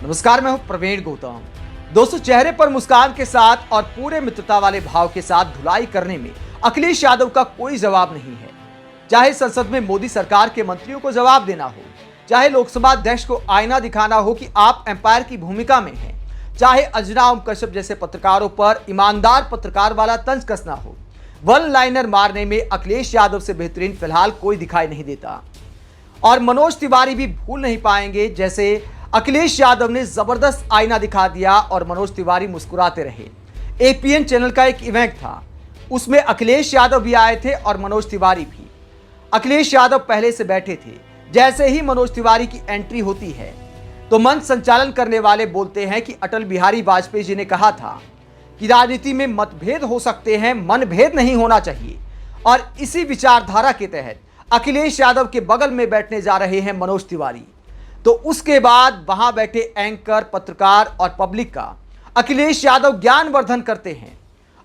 नमस्कार, मैं हूं प्रवीण गौतम। दोस्तों, चेहरे पर मुस्कान के साथ और पूरे मित्रता वाले भाव के साथ धुलाई करने में अखिलेश यादव का कोई जवाब नहीं है। चाहे संसद में मोदी सरकार के मंत्रियों को जवाब देना हो, चाहे लोकसभा अध्यक्ष को आईना दिखाना हो कि आप एम्पायर की भूमिका में हैं, चाहे अंजना ओम कश्यप जैसे पत्रकारों पर ईमानदार पत्रकार वाला तंज कसना हो, वन लाइनर मारने में अखिलेश यादव से बेहतरीन फिलहाल कोई दिखाई नहीं देता। और मनोज तिवारी भी भूल नहीं पाएंगे जैसे अखिलेश यादव ने जबरदस्त आईना दिखा दिया और मनोज तिवारी मुस्कुराते रहे। एपीएन चैनल का एक इवेंट था, उसमें अखिलेश यादव भी आए थे और मनोज तिवारी भी। अखिलेश यादव पहले से बैठे थे। जैसे ही मनोज तिवारी की एंट्री होती है तो मंच संचालन करने वाले बोलते हैं कि अटल बिहारी वाजपेयी जी ने कहा था कि राजनीति में मतभेद हो सकते हैं, मनभेद नहीं होना चाहिए। और इसी विचारधारा के तहत अखिलेश यादव के बगल में बैठने जा रहे हैं मनोज तिवारी। तो उसके बाद वहां बैठे एंकर, पत्रकार और पब्लिक का अखिलेश यादव ज्ञानवर्धन करते हैं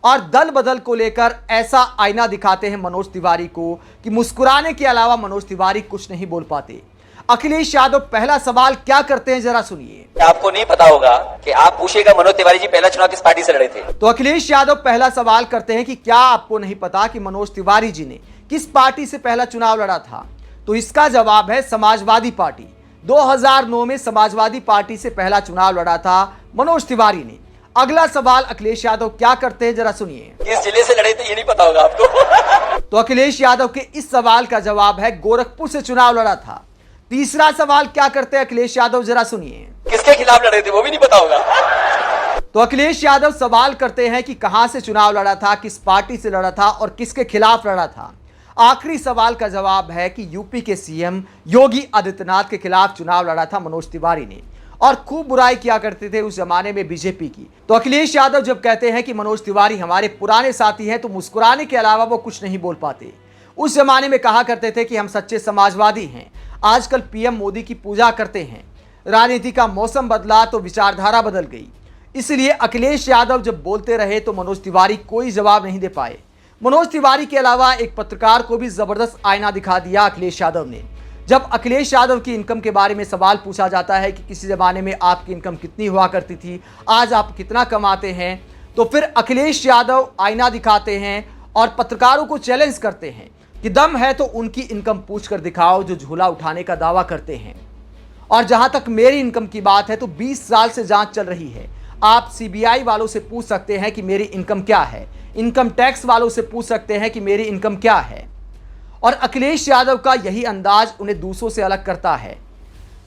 और दल बदल को लेकर ऐसा आईना दिखाते हैं मनोज तिवारी को कि मुस्कुराने के अलावा मनोज तिवारी कुछ नहीं बोल पाते। अखिलेश यादव पहला सवाल क्या करते हैं, जरा सुनिए। आपको नहीं पता होगा कि आप पूछिएगा मनोज तिवारी जी पहला चुनाव किस पार्टी से लड़े थे। तो अखिलेश यादव पहला सवाल करते हैं कि क्या आपको नहीं पता कि मनोज तिवारी जी ने किस पार्टी से पहला चुनाव लड़ा था? तो इसका जवाब है समाजवादी पार्टी। 2009 में समाजवादी पार्टी से पहला चुनाव लड़ा था मनोज तिवारी ने। अगला सवाल अखिलेश यादव क्या करते हैं, जरा सुनिए। किस जिले से लड़े थे ये नहीं पता होगा आपको। तो अखिलेश यादव के इस सवाल का जवाब है गोरखपुर से चुनाव लड़ा था। तीसरा सवाल क्या करते हैं अखिलेश यादव, जरा सुनिए। किसके खिलाफ लड़े थे वो भी नहीं पता होगा। तो अखिलेश यादव सवाल करते हैं कि कहां से चुनाव लड़ा था, किस पार्टी से लड़ा था और किसके खिलाफ लड़ा था। आखिरी सवाल का जवाब है कि यूपी के सीएम योगी आदित्यनाथ के खिलाफ चुनाव लड़ा था मनोज तिवारी ने और खूब बुराई किया करते थे उस जमाने में बीजेपी की। तो अखिलेश यादव जब कहते हैं कि मनोज तिवारी हमारे पुराने साथी हैं तो मुस्कुराने के अलावा वो कुछ नहीं बोल पाते। उस जमाने में कहा करते थे कि हम सच्चे समाजवादी हैं, आजकल पीएम मोदी की पूजा करते हैं। राजनीति का मौसम बदला तो विचारधारा बदल गई, इसलिए अखिलेश यादव जब बोलते रहे तो मनोज तिवारी कोई जवाब नहीं दे पाए। मनोज तिवारी के अलावा एक पत्रकार को भी जबरदस्त आईना दिखा दिया अखिलेश यादव ने। जब अखिलेश यादव की इनकम के बारे में सवाल पूछा जाता है कि किसी जमाने में आपकी इनकम कितनी हुआ करती थी, आज आप कितना कमाते हैं, तो फिर अखिलेश यादव आईना दिखाते हैं और पत्रकारों को चैलेंज करते हैं कि दम है तो उनकी इनकम पूछकर दिखाओ जो झूला उठाने का दावा करते हैं। और जहां तक मेरी इनकम की बात है तो 20 साल से जांच चल रही है। आप सीबीआई वालों से पूछ सकते हैं कि मेरी इनकम क्या है, इनकम टैक्स वालों से पूछ सकते हैं कि मेरी इनकम क्या है। और अखिलेश यादव का यही अंदाज उन्हें दूसरों से अलग करता है।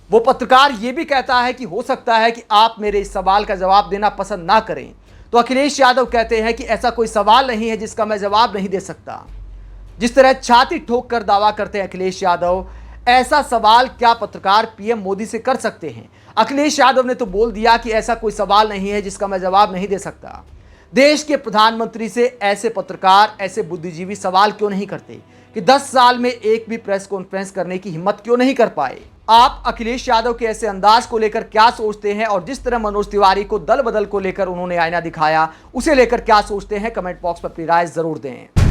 वो पत्रकार ये भी कहता है कि हो सकता है कि आप मेरे इस सवाल का जवाब देना पसंद ना करें, तो अखिलेश यादव कहते हैं कि ऐसा कोई सवाल नहीं है जिसका मैं जवाब नहीं दे सकता। जिस तरह छाती ठोक कर दावा करते हैं अखिलेश यादव, ऐसा सवाल क्या पत्रकार पीएम मोदी से कर सकते हैं? अखिलेश यादव ने तो बोल दिया कि ऐसा कोई सवाल नहीं है जिसका मैं जवाब नहीं दे सकता। देश के प्रधानमंत्री से ऐसे पत्रकार, ऐसे बुद्धिजीवी सवाल क्यों नहीं करते कि 10 साल में एक भी प्रेस कॉन्फ्रेंस करने की हिम्मत क्यों नहीं कर पाए? आप अखिलेश यादव के ऐसे अंदाज को लेकर क्या सोचते हैं और जिस तरह मनोज तिवारी को दल बदल को लेकर उन्होंने आईना दिखाया, उसे लेकर क्या सोचते हैं? कमेंट बॉक्स पर अपनी राय जरूर दें।